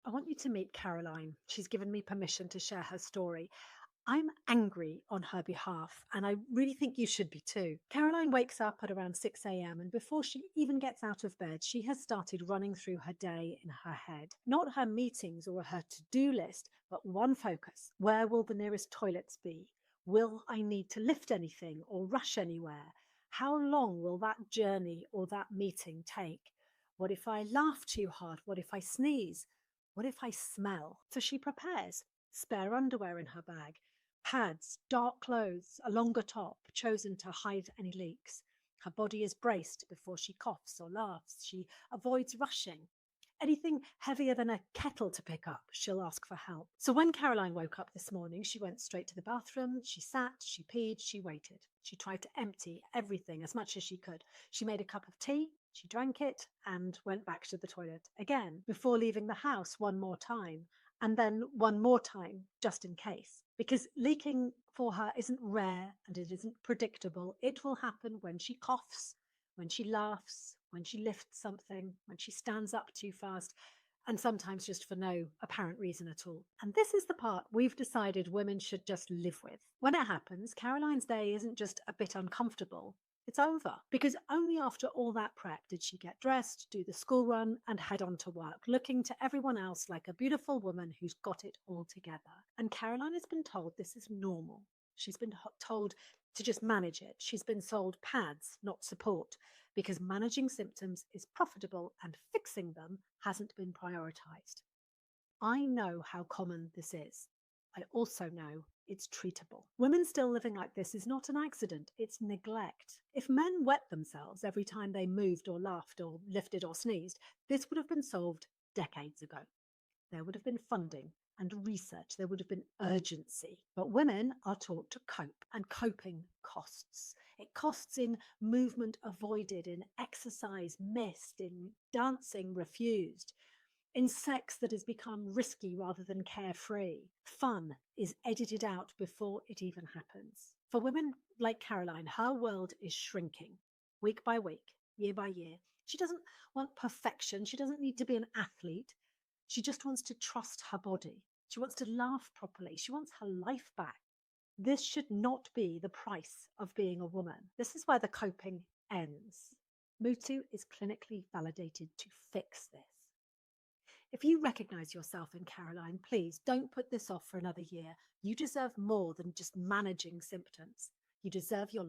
I want you to meet Caroline. She's given me permission to share her story. I'm angry on her behalf, and I really think you should be too. Caroline wakes up at around 6 a.m., and before she even gets out of bed, she has started running through her day in her head. Not her meetings or her to do list, but one focus: where will the nearest toilets be? Will I need to lift anything or rush anywhere? How long will that journey or that meeting take? What if I laugh too hard? What if I sneeze? What if I smell? So she prepares. Spare underwear in her bag, pads, dark clothes, a longer top, chosen to hide any leaks. Her body is braced before she coughs or laughs. She avoids rushing. Anything heavier than a kettle to pick up, she'll ask for help. So when Caroline woke up this morning, she went straight to the bathroom. She sat, she peed, she waited. She tried to empty everything as much as she could. She made a cup of tea, she drank it, and went back to the toilet again before leaving the house one more time, and then one more time just in case. Because leaking for her isn't rare and it isn't predictable. It will happen when she coughs, when she laughs, when she lifts something, when she stands up too fast, and sometimes just for no apparent reason at all. And this is the part we've decided women should just live with. When it happens, Caroline's day isn't just a bit uncomfortable. It's over, because only after all that prep did she get dressed, do the school run, and head on to work, looking to everyone else like a beautiful woman who's got it all together. And Caroline has been told this is normal. She's been told to just manage it. She's been sold pads, not support, because managing symptoms is profitable and fixing them hasn't been prioritized. I know how common this is. I also know it's treatable. Women still living like this is not an accident, it's neglect. If men wet themselves every time they moved or laughed or lifted or sneezed, this would have been solved decades ago. There would have been funding and research, there would have been urgency. But women are taught to cope, and coping costs. It costs in movement avoided, in exercise missed, in dancing refused, in sex that has become risky rather than carefree. Fun is edited out before it even happens. For women like Caroline, her world is shrinking week by week, year by year. She doesn't want perfection. She doesn't need to be an athlete. She just wants to trust her body. She wants to laugh properly. She wants her life back. This should not be the price of being a woman. This is where the coping ends. MUTU is clinically validated to fix this. If you recognize yourself in Caroline, please don't put this off for another year. You deserve more than just managing symptoms. You deserve your